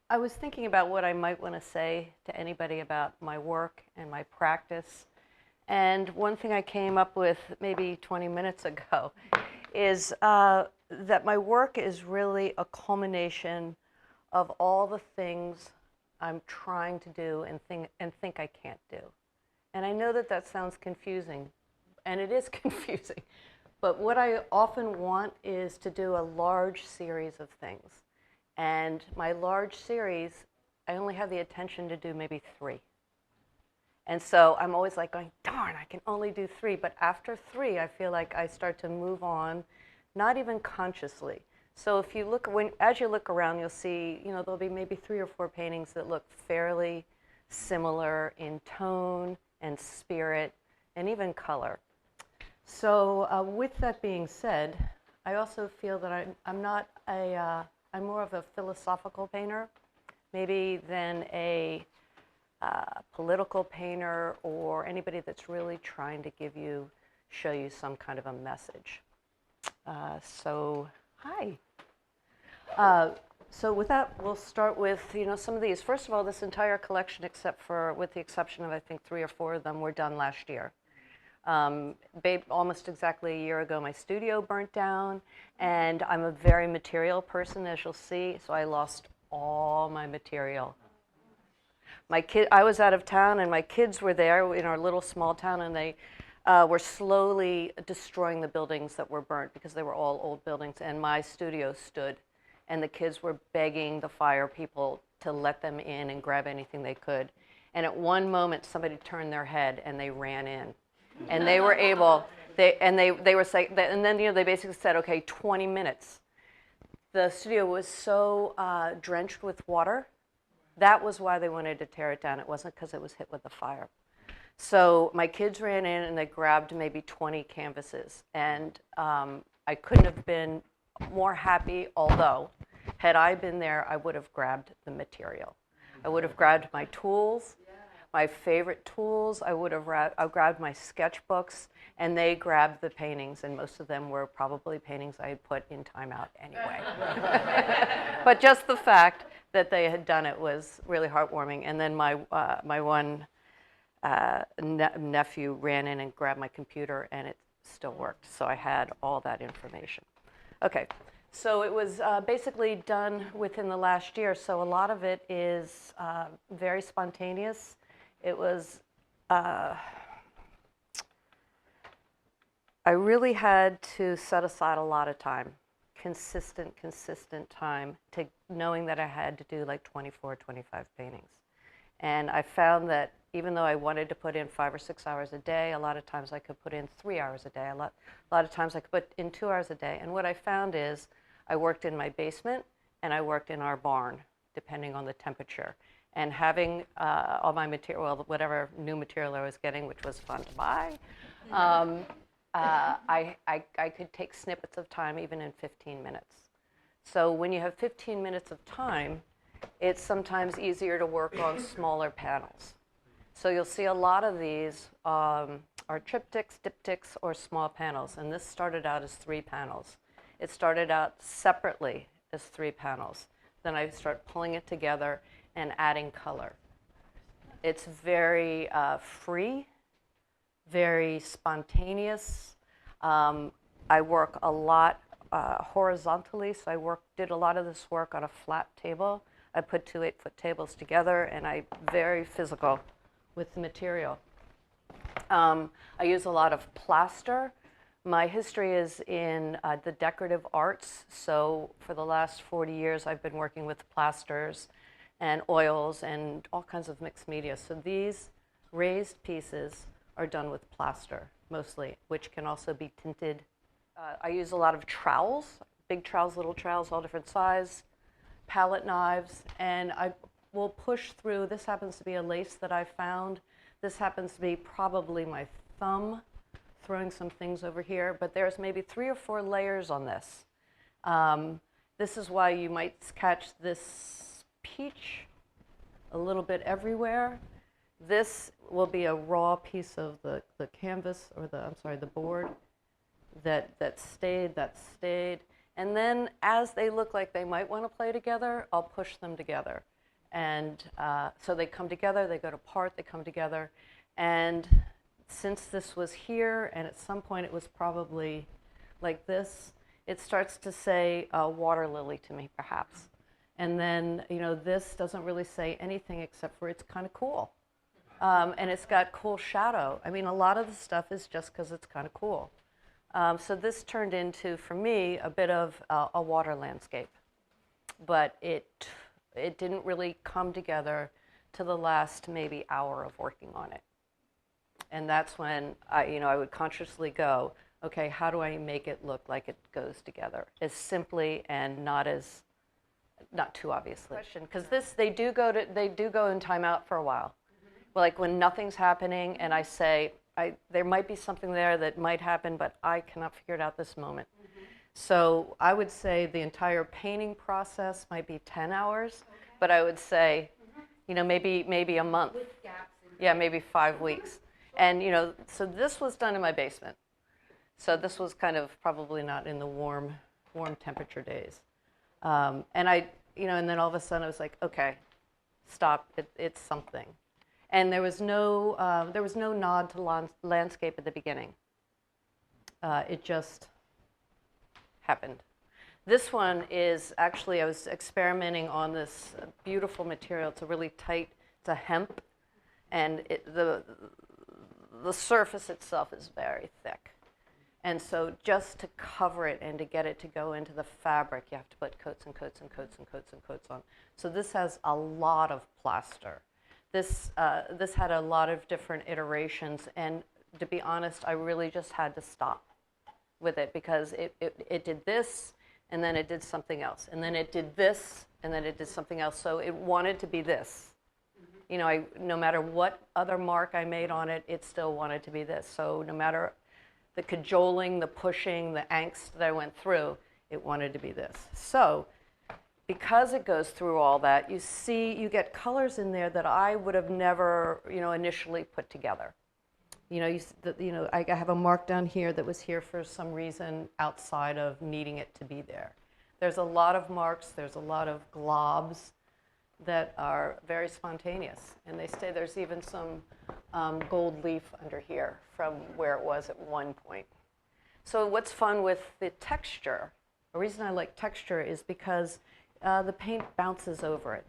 I was thinking about what I might want to say to anybody about my work and my practice. And one thing I came up with maybe 20 minutes ago is that my work is really a culmination of all the things I'm trying to do and think I can't do. And I know that that sounds confusing, and it is confusing. But what I often want is to do a large series of things. And my large series, I only have the attention to do maybe 3. And so I'm always like going, darn, I can only do 3. But after 3, I feel like I start to move on, not even consciously. So if you look, as you look around, you'll see, there'll be maybe 3 or 4 paintings that look fairly similar in tone and spirit and even color. So with that being said, I also feel that I'm more of a philosophical painter, maybe than a political painter or anybody that's really trying to show you some kind of a message. Hi. So with that, we'll start with some of these. First of all, this entire collection, with the exception of I think 3 or 4 of them, were done last year. Almost exactly a year ago, my studio burnt down, and I'm a very material person, as you'll see, so I lost all my material. I was out of town, and my kids were there in our little small town, and they were slowly destroying the buildings that were burnt because they were all old buildings, and my studio stood, and the kids were begging the fire people to let them in and grab anything they could. And at one moment, somebody turned their head, and they ran in. And they were able, they were saying, and then they basically said, okay, 20 minutes. The studio was so drenched with water. That was why they wanted to tear it down. It wasn't because it was hit with the fire. So my kids ran in and they grabbed maybe 20 canvases. And I couldn't have been more happy, although had I been there, I would have grabbed the material. I would have grabbed my tools. My favorite tools, I grabbed my sketchbooks, and they grabbed the paintings, and most of them were probably paintings I had put in timeout anyway. But just the fact that they had done it was really heartwarming. And then my one nephew ran in and grabbed my computer, and it still worked. So I had all that information. Okay, so it was basically done within the last year, so a lot of it is very spontaneous. It was, I really had to set aside a lot of time, consistent time, to knowing that I had to do like 24, 25 paintings. And I found that even though I wanted to put in 5 or 6 hours a day, a lot of times I could put in 3 hours a day. A lot of times I could put in 2 hours a day. And what I found is I worked in my basement and I worked in our barn, depending on the temperature. And having all my material, well, whatever new material I was getting, which was fun to buy, I could take snippets of time even in 15 minutes. So when you have 15 minutes of time, it's sometimes easier to work on smaller panels. So you'll see a lot of these are triptychs, diptychs, or small panels. And this started out as 3 panels. It started out separately as 3 panels. Then I start pulling it together and adding color. It's very free, very spontaneous. I work a lot horizontally, so I did a lot of this work on a flat table. I put 2 8-foot tables together, and I'm very physical with the material. I use a lot of plaster. My history is in the decorative arts, so for the last 40 years I've been working with plasters and oils and all kinds of mixed media. So these raised pieces are done with plaster, mostly, which can also be tinted. I use a lot of trowels, big trowels, little trowels, all different size, palette knives, and I will push through. This happens to be a lace that I found. This happens to be probably my thumb, throwing some things over here, but there's maybe 3 or 4 layers on this. This is why you might catch this peach a little bit everywhere. This will be a raw piece of the canvas, or the board that stayed. And then as they look like they might want to play together, I'll push them together. And so they come together, they go to part, they come together. And since this was here, and at some point it was probably like this, it starts to say water lily to me, perhaps. And then, you know, this doesn't really say anything except for it's kind of cool. And it's got cool shadow. I mean, a lot of the stuff is just because it's kind of cool. So this turned into, for me, a bit of a water landscape. But it didn't really come together to the last maybe hour of working on it. And that's when I would consciously go, okay, how do I make it look like it goes together as simply and not too obviously? Because they do go in timeout for a while. Like when nothing's happening, and I say there might be something there that might happen, but I cannot figure it out this moment. So I would say the entire painting process might be 10 hours, but I would say, you know, maybe a month. With gaps yeah, maybe 5 weeks. And, you know, so this was done in my basement. So this was kind of probably not in the warm temperature days. And and then all of a sudden I was like, okay, stop, it's something. And there was no nod to landscape at the beginning. It just happened. This one is actually, I was experimenting on this beautiful material. It's a really tight, it's a hemp, and the surface itself is very thick. And so just to cover it and to get it to go into the fabric, you have to put coats and coats and coats and coats and coats on. So this has a lot of plaster. This had a lot of different iterations, and to be honest, I really just had to stop with it because it did this, and then it did something else, and then it did this, and then it did something else. So it wanted to be this. You know, no matter what other mark I made on it, it still wanted to be this. So no matter the cajoling, the pushing, the angst that I went through, it wanted to be this. So because it goes through all that, you get colors in there that I would have never, initially put together. I have a mark down here that was here for some reason outside of needing it to be there. There's a lot of marks, there's a lot of globs that are very spontaneous, and they stay. There's even some gold leaf under here from where it was at one point. So what's fun with the texture, the reason I like texture is because the paint bounces over it,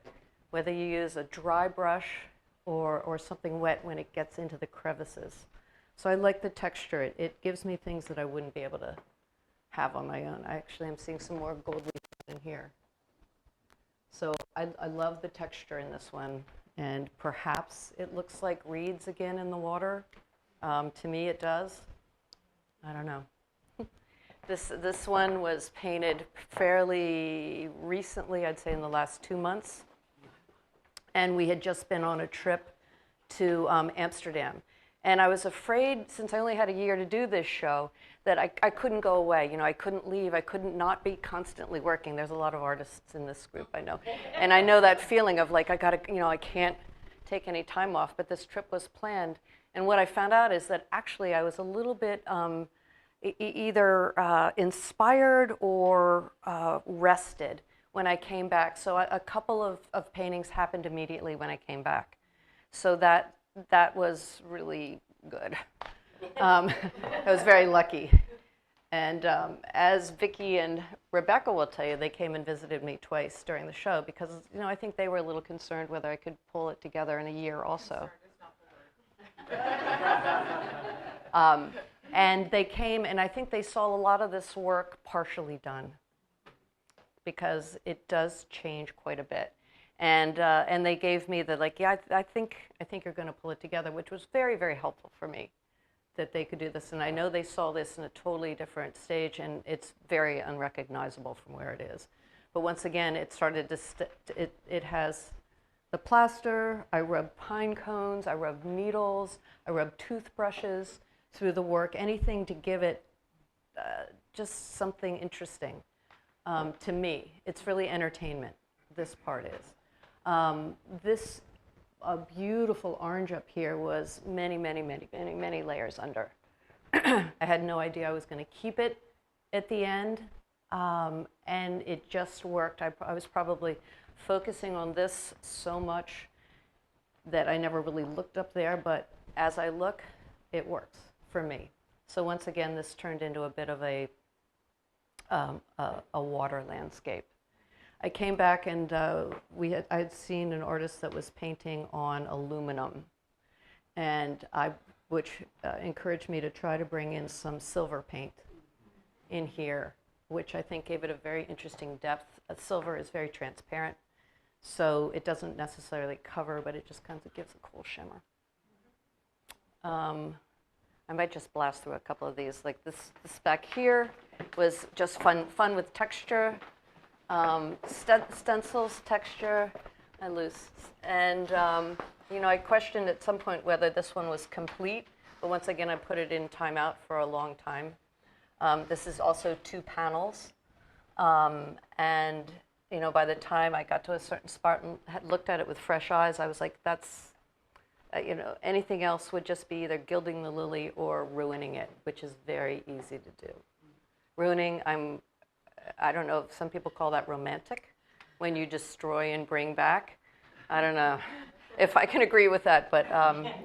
whether you use a dry brush or something wet when it gets into the crevices. So I like the texture. It gives me things that I wouldn't be able to have on my own. I actually am seeing some more gold leaf in here. So I love the texture in this one, and perhaps it looks like reeds again in the water. To me it does. I don't know. This one was painted fairly recently, I'd say in the last 2 months. And we had just been on a trip to Amsterdam. And I was afraid, since I only had a year to do this show, that I couldn't go away. I couldn't leave. I couldn't not be constantly working. There's a lot of artists in this group, I know. And I know that feeling of like, I can't take any time off, but this trip was planned. And what I found out is that actually I was a little bit either inspired or rested when I came back. So a couple of paintings happened immediately when I came back. So that was really good. I was very lucky. And as Vicki and Rebecca will tell you, they came and visited me twice during the show because, I think they were a little concerned whether I could pull it together in a year also. And they came, and I think they saw a lot of this work partially done because it does change quite a bit. And they gave me the I think you're going to pull it together, which was very, very helpful for me that they could do this. And I know they saw this in a totally different stage, and it's very unrecognizable from where it is. But once again, it started to it has the plaster. I rubbed pine cones. I rubbed needles. I rubbed toothbrushes through the work. Anything to give it just something interesting to me. It's really entertainment. This part is. This beautiful orange up here was many, many, many, many, many layers under. I had no idea I was going to keep it at the end, and it just worked. I was probably focusing on this so much that I never really looked up there, but as I look, it works for me. So once again, this turned into a bit of a water landscape. I came back and I'd seen an artist that was painting on aluminum, and which encouraged me to try to bring in some silver paint in here, which I think gave it a very interesting depth. Silver is very transparent, so it doesn't necessarily cover, but it just kind of gives a cool shimmer. I might just blast through a couple of these. Like this back here was just fun with texture, stencils, texture, and loose. And you know, I questioned at some point whether this one was complete, but once again, I put it in timeout for a long time. This is also 2 panels, and you know, by the time I got to a certain spot and had looked at it with fresh eyes, I was like, that's, you know, anything else would just be either gilding the lily or ruining it, which is very easy to do. Ruining, I don't know if some people call that romantic, when you destroy and bring back. I don't know if I can agree with that, but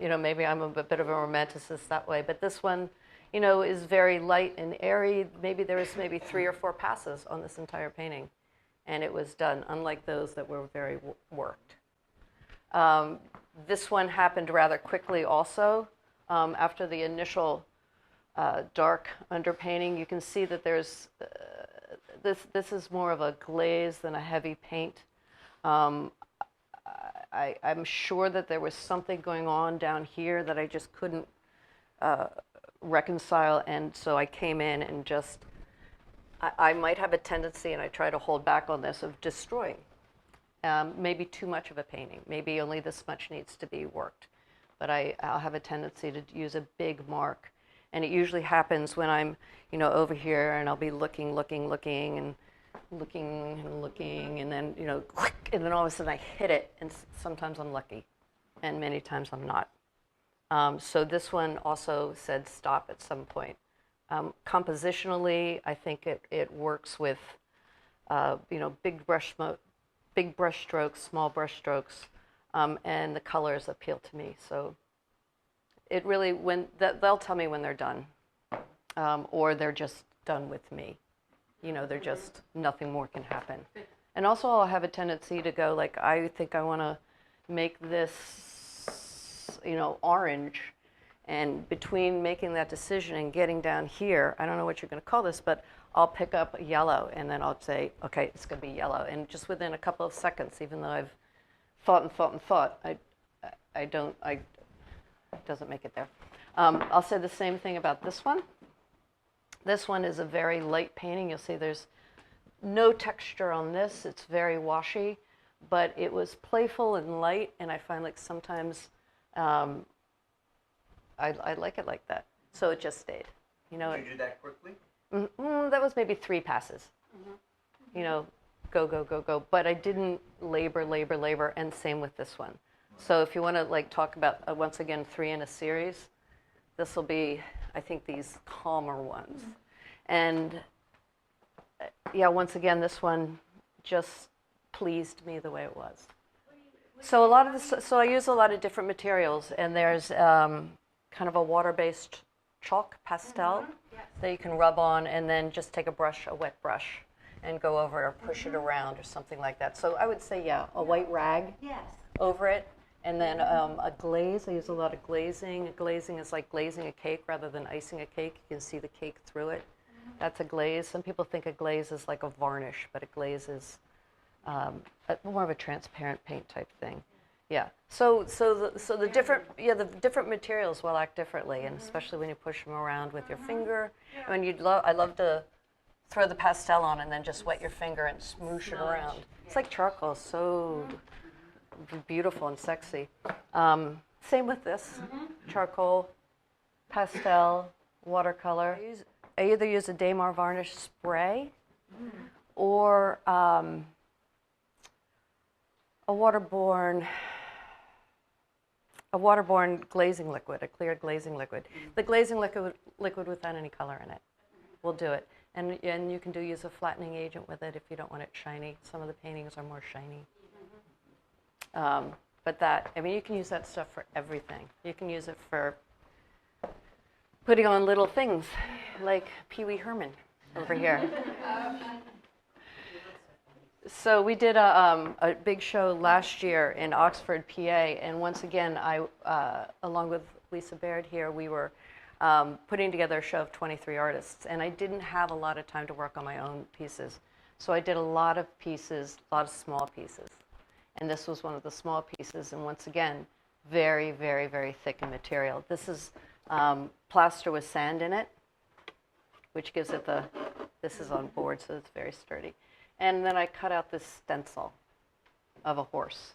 you know, maybe I'm a bit of a romanticist that way. But this one, you know, is very light and airy. Maybe there was 3 or 4 passes on this entire painting, and it was done, unlike those that were very worked. This one happened rather quickly also. After the initial dark underpainting, you can see that there's, this is more of a glaze than a heavy paint. I'm sure that there was something going on down here that I just couldn't reconcile, and so I came in and just, I might have a tendency, and I try to hold back on this, of destroying. Maybe too much of a painting. Maybe only this much needs to be worked. But I'll have a tendency to use a big mark. And it usually happens when I'm, you know, over here, and I'll be looking, and then, you know, and then all of a sudden I hit it, and sometimes I'm lucky, and many times I'm not. So this one also said stop at some point. Compositionally, I think it works with, you know, big brush strokes, small brush strokes, and the colors appeal to me. So it really, they'll tell me when they're done, or they're just done with me. You know, they're just, nothing more can happen. And also I'll have a tendency to go like, I think I want to make this, you know, orange. And between making that decision and getting down here, I don't know what you're going to call this, but I'll pick up yellow, and then I'll say, okay, it's going to be yellow. And just within a couple of seconds, even though I've thought, it doesn't make it there. I'll say the same thing about this one. This one is a very light painting. You'll see there's no texture on this. It's very washy, but it was playful and light, and I find like sometimes I like it like that. So it just stayed. You know, Did you do that quickly? That was maybe 3 passes. Mm-hmm. You know, go. But I didn't labor, and same with this one. So if you want to like talk about, once again, 3 in a series, this will be, I think, these calmer ones. Mm-hmm. And yeah, once again, this one just pleased me the way it was. So I use a lot of different materials, and there's kind of a water-based chalk pastel that you can rub on, and then just take a wet brush, and go over it or push it around or something like that. So I would say, yeah, a white rag over it, and then a glaze. I use a lot of glazing. Glazing is like glazing a cake rather than icing a cake. You can see the cake through it. That's a glaze. Some people think a glaze is like a varnish, but a glaze is more of a transparent paint type thing. Yeah. So the different materials will act differently, and especially when you push them around with your finger. And I love to throw the pastel on and then just wet your finger and smoosh it around. It's like charcoal, so beautiful and sexy. Same with this, charcoal, pastel, watercolor. I either use a Damar varnish spray or a waterborne glazing liquid, a clear glazing liquid. The glazing liquid without any color in it will do it. And you can use a flattening agent with it if you don't want it shiny. Some of the paintings are more shiny. But that, I mean, you can use that stuff for everything. You can use it for putting on little things, like Pee Wee Herman over here. So we did a big show last year in Oxford, PA, and once again, along with Lisa Baird here, we were putting together a show of 23 artists, and I didn't have a lot of time to work on my own pieces. So I did a lot of pieces, a lot of small pieces. And this was one of the small pieces, and once again, very, very, very thick in material. This is plaster with sand in it, which gives it this is on board, so it's very sturdy. And then I cut out this stencil of a horse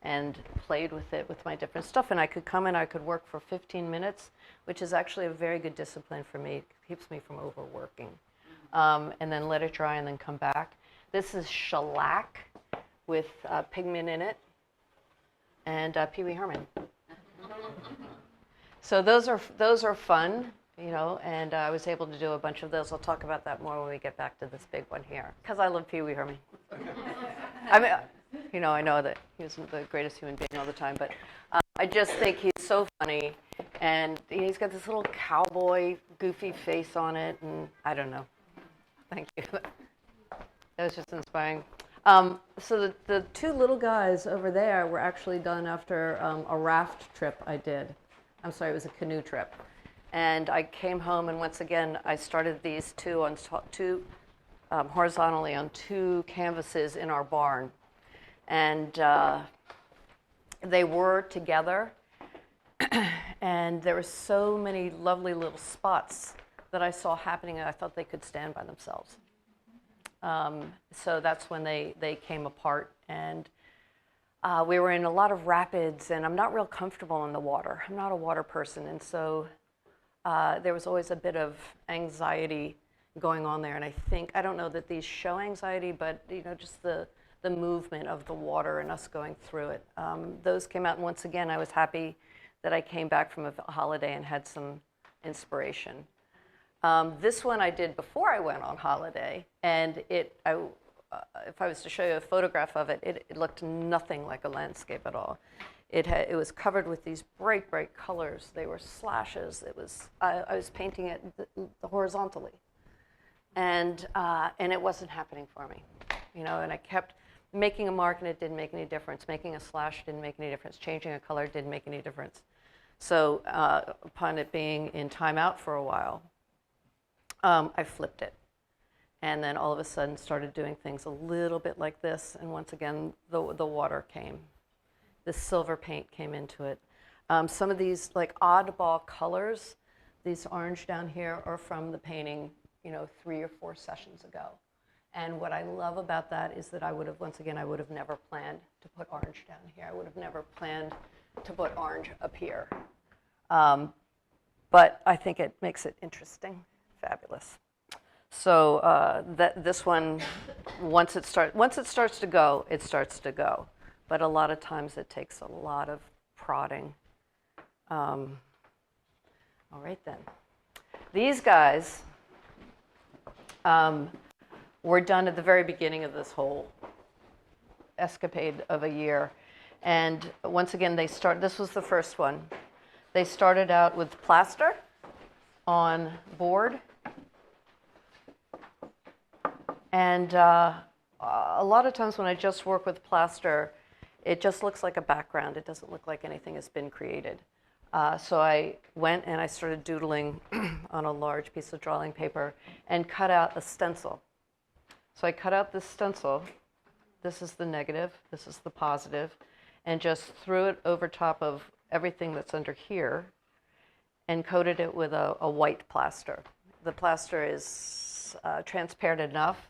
and played with it with my different stuff. And I could come and I could work for 15 minutes, which is actually a very good discipline for me. It keeps me from overworking. And then let it dry and then come back. This is shellac with pigment in it, and Pee Wee Herman. So those are fun, you know, and I was able to do a bunch of those. I'll talk about that more when we get back to this big one here, because I love Pee Wee Herman. I mean, you know, I know that he wasn't the greatest human being all the time, but I just think he's so funny, and he's got this little cowboy goofy face on it, and I don't know. Thank you. That was just inspiring. So the two little guys over there were actually done after a raft trip I did. I'm sorry, it was a canoe trip. And I came home, and once again, I started these two horizontally on two canvases in our barn. And they were together, and there were so many lovely little spots that I saw happening, and I thought they could stand by themselves. So that's when they came apart, and we were in a lot of rapids, and I'm not real comfortable in the water. I'm not a water person, and so there was always a bit of anxiety going on there. And I don't know that these show anxiety, but you know, just the movement of the water and us going through it. Those came out, and once again, I was happy that I came back from a holiday and had some inspiration. This one I did before I went on holiday, and if I was to show you a photograph of it, it looked nothing like a landscape at all. It was covered with these bright, bright colors. They were slashes. I was painting it horizontally, and it wasn't happening for me, you know. And I kept making a mark, and it didn't make any difference. Making a slash didn't make any difference. Changing a color didn't make any difference. So upon it being in timeout for a while, I flipped it, and then all of a sudden started doing things a little bit like this, and once again the water came. This silver paint came into it. Some of these like oddball colors, these orange down here, are from the painting, you know, 3 or 4 sessions ago. And what I love about that is that I would have never planned to put orange down here. I would have never planned to put orange up here. But I think it makes it interesting. Fabulous. So this one, once it starts to go, it starts to go. But a lot of times it takes a lot of prodding. All right then. These guys were done at the very beginning of this whole escapade of a year. And once again, this was the first one. They started out with plaster on board. And a lot of times when I just work with plaster, it just looks like a background. It doesn't look like anything has been created. So I went and I started doodling on a large piece of drawing paper and cut out a stencil. So I cut out this stencil. This is the negative. This is the positive. And just threw it over top of everything that's under here and coated it with a white plaster. The plaster is transparent enough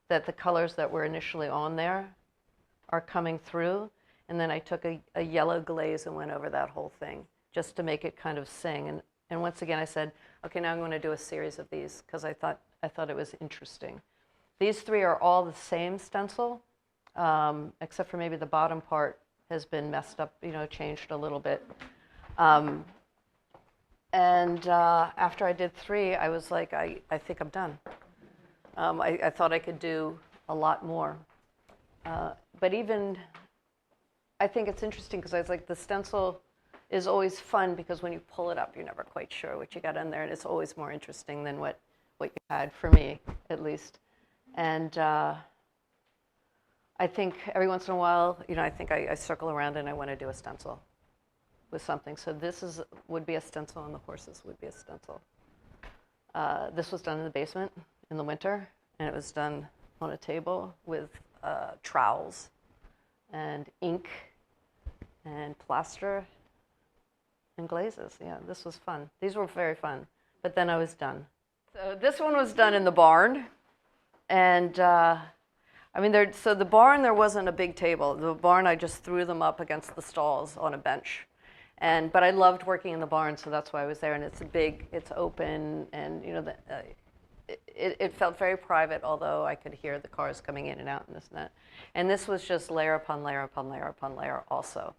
that the colors that were initially on there are coming through. And then I took a yellow glaze and went over that whole thing just to make it kind of sing. And once again, I said, okay, now I'm going to do a series of these because I thought it was interesting. These 3 are all the same stencil, except for maybe the bottom part has been messed up, you know, changed a little bit. And after I did 3, I was like, I think I'm done. I thought I could do a lot more. But even I think it's interesting because I was like, the stencil is always fun because when you pull it up, you're never quite sure what you got in there, and it's always more interesting than what you had, for me, at least. And I think every once in a while, I think I circle around and I want to do a stencil with something. So this would be a stencil, and the horses would be a stencil. This was done in the basement in the winter, and it was done on a table with trowels and ink and plaster and glazes. Yeah, this was fun. These were very fun. But then I was done. So this one was done in the barn. And so the barn, there wasn't a big table. The barn, I just threw them up against the stalls on a bench. But I loved working in the barn, so that's why I was there. And it's big, it's open, and it felt very private, although I could hear the cars coming in and out and this and that. And this was just layer upon layer upon layer upon layer also.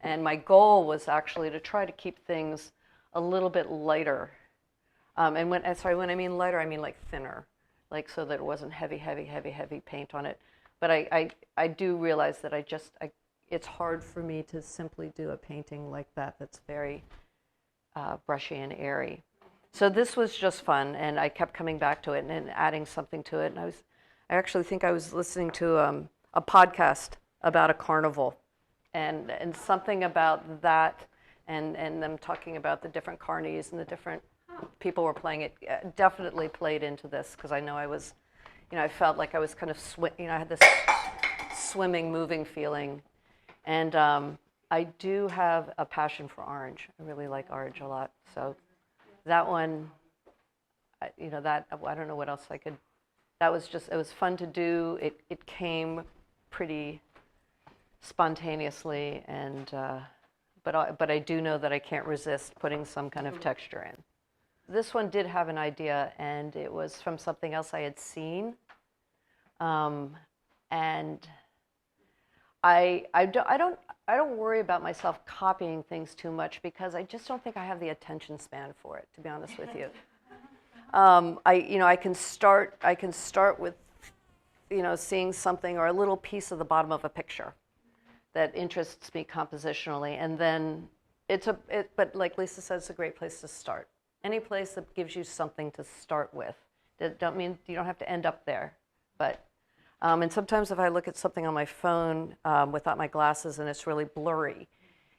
And my goal was actually to try to keep things a little bit lighter. And when I mean lighter, I mean like thinner, like so that it wasn't heavy, heavy, heavy, heavy paint on it. But I do realize that it's hard for me to simply do a painting like that that's very brushy and airy. So this was just fun, and I kept coming back to it and adding something to it. And I actually think I was listening to a podcast about a carnival, and something about that, and them talking about the different carnies and the different people were playing it definitely played into this, because I know I was, I felt like I was kind of I had this swimming, moving feeling, and I do have a passion for orange. I really like orange a lot, so. That one, that I don't know what else I could. That was just, it was fun to do. It came pretty spontaneously, and but I do know that I can't resist putting some kind of texture in. This one did have an idea, and it was from something else I had seen, and I don't worry about myself copying things too much, because I just don't think I have the attention span for it, to be honest with you. I can start with, seeing something or a little piece of the bottom of a picture that interests me compositionally, and then but like Lisa said, it's a great place to start. Any place that gives you something to start with. That don't mean you don't have to end up there, but. And sometimes if I look at something on my phone without my glasses and it's really blurry,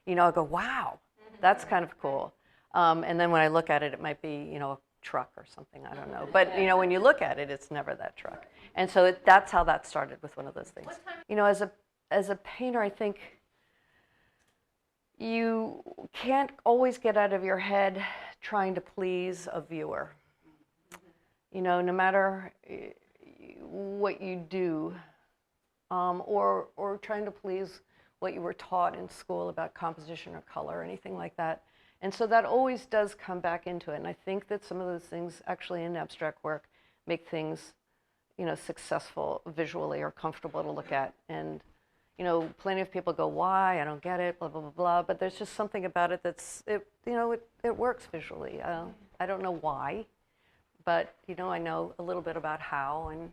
I'll go, wow, that's kind of cool. And then when I look at it, it might be, a truck or something, I don't know. But, when you look at it, it's never that truck. And so that's how that started, with one of those things. As a painter, I think you can't always get out of your head trying to please a viewer. No matter what you do, or trying to please what you were taught in school about composition or color or anything like that. And so that always does come back into it. And I think that some of those things actually in abstract work make things, successful visually or comfortable to look at. And, plenty of people go, why? I don't get it, blah, blah, blah, blah. But there's just something about it it works visually. I don't know why, but, I know a little bit about how, and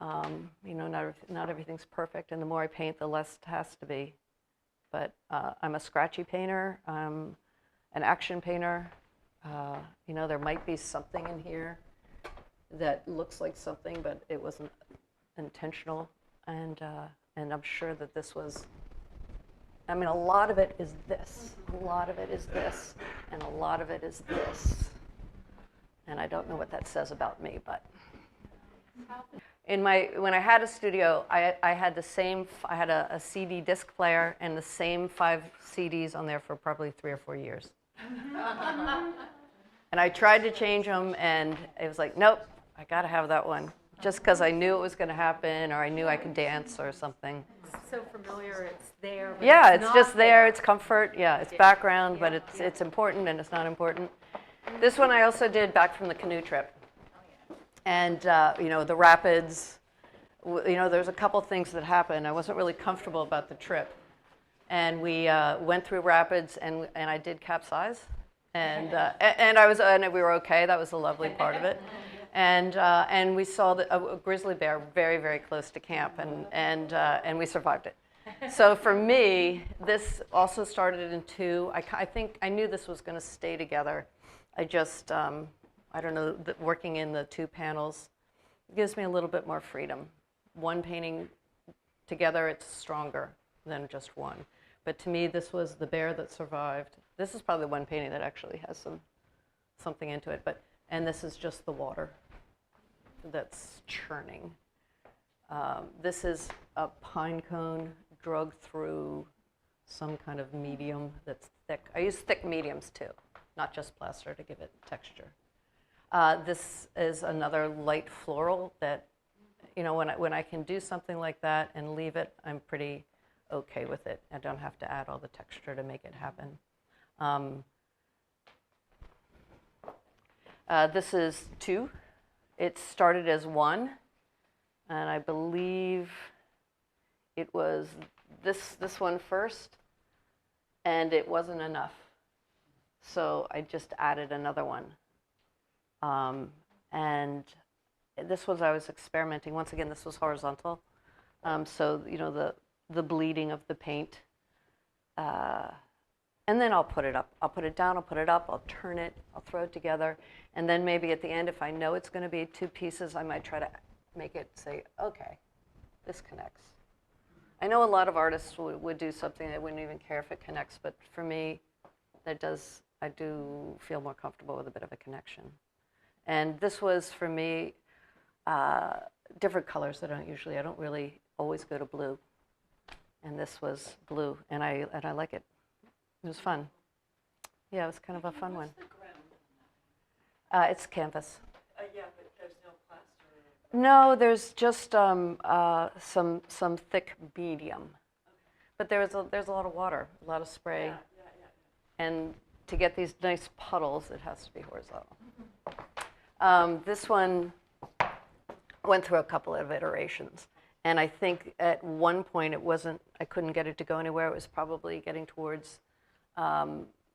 not everything's perfect, and the more I paint, the less it has to be. But I'm a scratchy painter. I'm an action painter. There might be something in here that looks like something, but it wasn't intentional. And I'm sure that this was. A lot of it is this. A lot of it is this, and a lot of it is this. And I don't know what that says about me, but. When I had a studio, I had a CD disc player and the same 5 CDs on there for probably 3 or 4 years. And I tried to change them, and it was like, nope, I got to have that one, just because I knew it was going to happen, or I knew I could dance or something. It's so familiar, it's there. But yeah, it's just there. It's comfort. Yeah, it's background, but it's important and it's not important. This one I also did back from the canoe trip. And, the rapids, there's a couple things that happened. I wasn't really comfortable about the trip. And we went through rapids, and I did capsize. And we were okay. That was the lovely part of it. And we saw a grizzly bear very, very close to camp, and we survived it. So for me, this also started in two. I think I knew this was going to stay together. I just, I don't know, working in the two panels gives me a little bit more freedom. One painting together, it's stronger than just one. But to me, this was the bear that survived. This is probably one painting that actually has something into it. And this is just the water that's churning. This is a pine cone drug through some kind of medium that's thick. I use thick mediums too, not just plaster to give it texture. This is another light floral that, you know, when I can do something like that and leave it, I'm pretty okay with it. I don't have to add all the texture to make it happen. This is two. It started as one, and I believe it was this one first, and it wasn't enough. So I just added another one. And this was, I was experimenting. Once again, this was horizontal. So, you know, the bleeding of the paint. And then I'll put it up. I'll put it down, I'll put it up, I'll turn it, I'll throw it together. And then maybe at the end, if I know it's going to be two pieces, I might try to make it say, okay, this connects. I know a lot of artists would do something they wouldn't even care if it connects, but for me, I do feel more comfortable with a bit of a connection. And this was, for me, different colors that I don't really always go to blue. And this was blue, and I like it. It was fun. Yeah, it was kind of a fun one. What's the ground? It's canvas. Yeah, but there's no plaster. No, there's just some thick medium. Okay. But there's a lot of water, a lot of spray. Yeah. And to get these nice puddles, it has to be horizontal. This one went through a couple of iterations. And I think at one point I couldn't get it to go anywhere. It was probably getting towards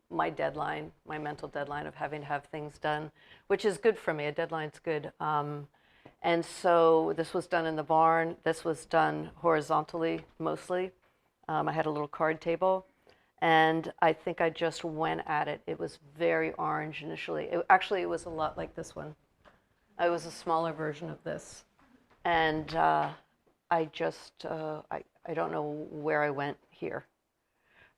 my deadline, my mental deadline of having to have things done, which is good for me. A deadline's good. And so this was done in the barn. This was done horizontally, mostly. I had a little card table. And I think I just went at it. It was very orange initially. It was a lot like this one. It was a smaller version of this. And I don't know where I went here.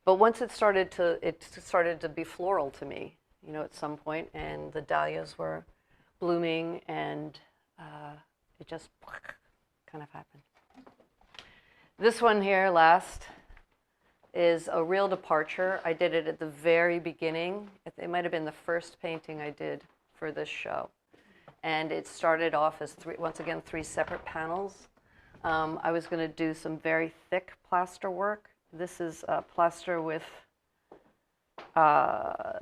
But once it started to be floral to me, you know, at some point, and the dahlias were blooming, and it just kind of happened. This one here, last, is a real departure. I did it at the very beginning. It might have been the first painting I did for this show. And it started off as three separate panels. I was going to do some very thick plaster work. This is plaster with,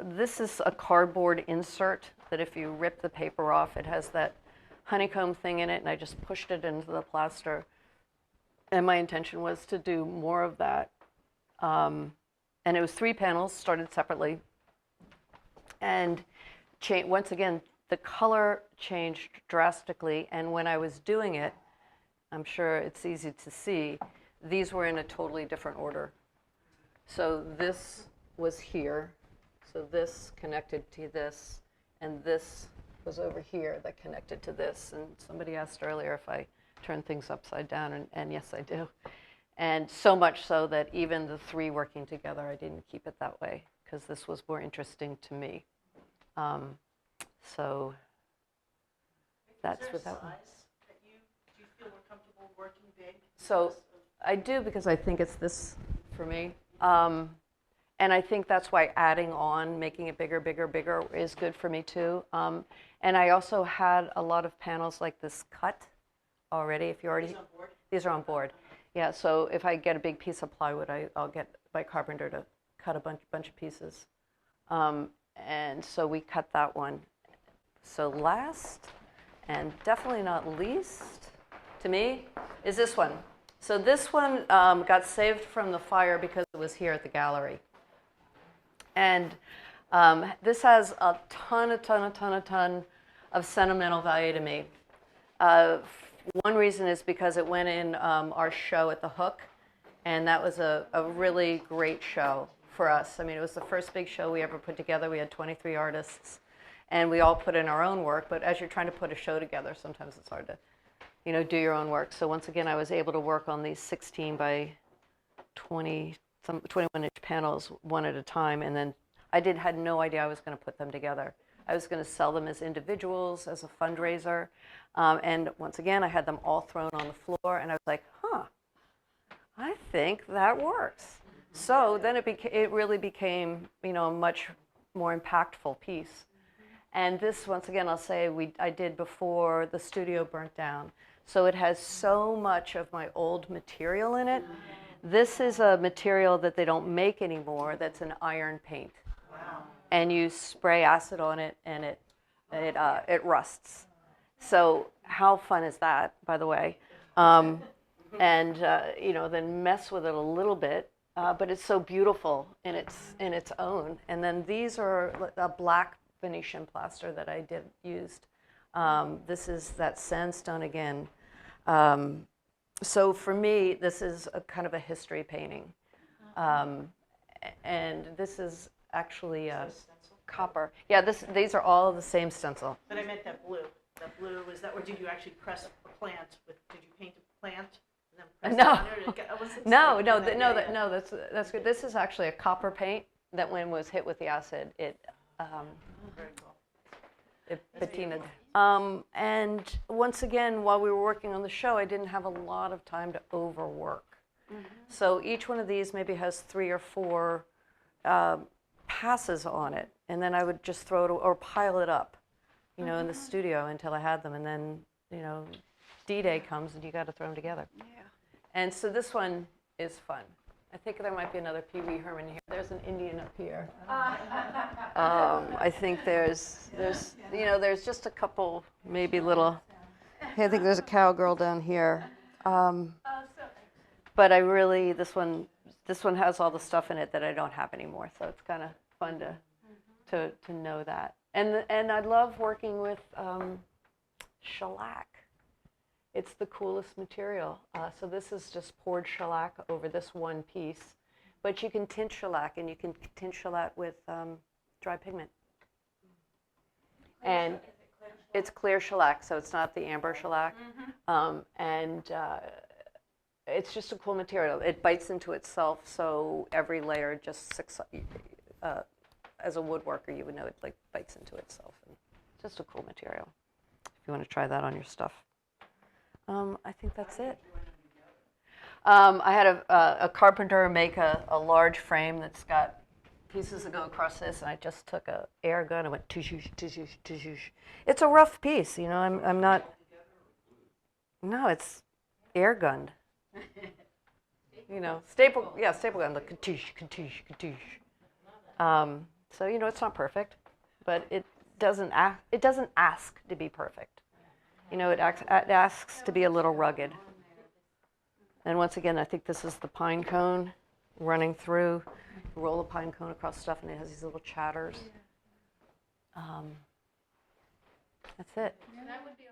this is a cardboard insert that if you rip the paper off, it has that honeycomb thing in it, and I just pushed it into the plaster. And my intention was to do more of that. And it was 3 panels, started separately. And once again, the color changed drastically, and when I was doing it, I'm sure it's easy to see, these were in a totally different order. So this was here, so this connected to this, and this was over here that connected to this. And somebody asked earlier if I turn things upside down, and yes, I do. And so much so that even the 3 working together, I didn't keep it that way, because this was more interesting to me. So that's what that one. Do you feel more comfortable working big? So I do, because I think it's this for me. And I think that's why adding on, making it bigger, bigger, bigger is good for me too. And I also had a lot of panels like this cut already. If you already, these are on board. Yeah, so if I get a big piece of plywood, I'll get my carpenter to cut a bunch of pieces. And so we cut that one. So last, and definitely not least, to me, is this one. So this one got saved from the fire because it was here at the gallery. And this has a ton of sentimental value to me. One reason is because it went in our show at the Hook, And that was a really great show for us. I mean, it was the first big show we ever put together. We had 23 artists, and we all put in our own work. But as you're trying to put a show together, sometimes it's hard to, do your own work. So once again, I was able to work on these 16 by 20, some 21-inch panels one at a time. And then I had no idea I was going to put them together. I was going to sell them as individuals, as a fundraiser. And once again, I had them all thrown on the floor, and I was like, I think that works. So then it really became, a much more impactful piece. And this, once again, I'll say I did before the studio burnt down. So it has so much of my old material in it. This is a material that they don't make anymore. That's an iron paint. Wow. And you spray acid on it, and it rusts. So how fun is that, by the way? And then mess with it a little bit, but it's so beautiful in its own. And then these are a black Venetian plaster that I used. This is that sandstone again. So for me, this is a kind of a history painting, and this is actually copper. Yeah, these are all the same stencil. But I meant that blue. That blue, was that, or did you actually press a plant did you paint a plant? And then press it on there? No, that's good. This is actually a copper paint that when was hit with the acid, it Very cool. it patinaed. And once again, while we were working on the show, I didn't have a lot of time to overwork. So each one of these maybe has 3 or 4 passes on it, and then I would just throw it or pile it up, in the studio until I had them, and then D-Day comes and you got to throw them together. Yeah. And so this one is fun. I think there might be another Pee Wee Herman here. There's an Indian up here. I think there's just a couple maybe little. I think there's a cowgirl down here. But this one has all the stuff in it that I don't have anymore. So it's kind of fun to know that. And I love working with shellac. It's the coolest material. So this is just poured shellac over this one piece. But you can tint shellac, and you can tint shellac with dry pigment. And it's clear shellac, so it's not the amber shellac. It's just a cool material. It bites into itself, so every layer just sticks. As a woodworker, you would know it bites into itself. And just a cool material. If you want to try that on your stuff. I think that's it. I had a carpenter make a large frame that's got pieces that go across this, and I just took an air gun and went tushoosh, tushoosh, tushoosh. It's a rough piece, I'm not. No, it's air gunned. Staple gun, like katoosh, katoosh, katoosh. So it's not perfect, but it doesn't ask to be perfect. It asks to be a little rugged. And once again, I think this is the pine cone running through. You roll a pine cone across stuff, and it has these little chatters. That's it. That would be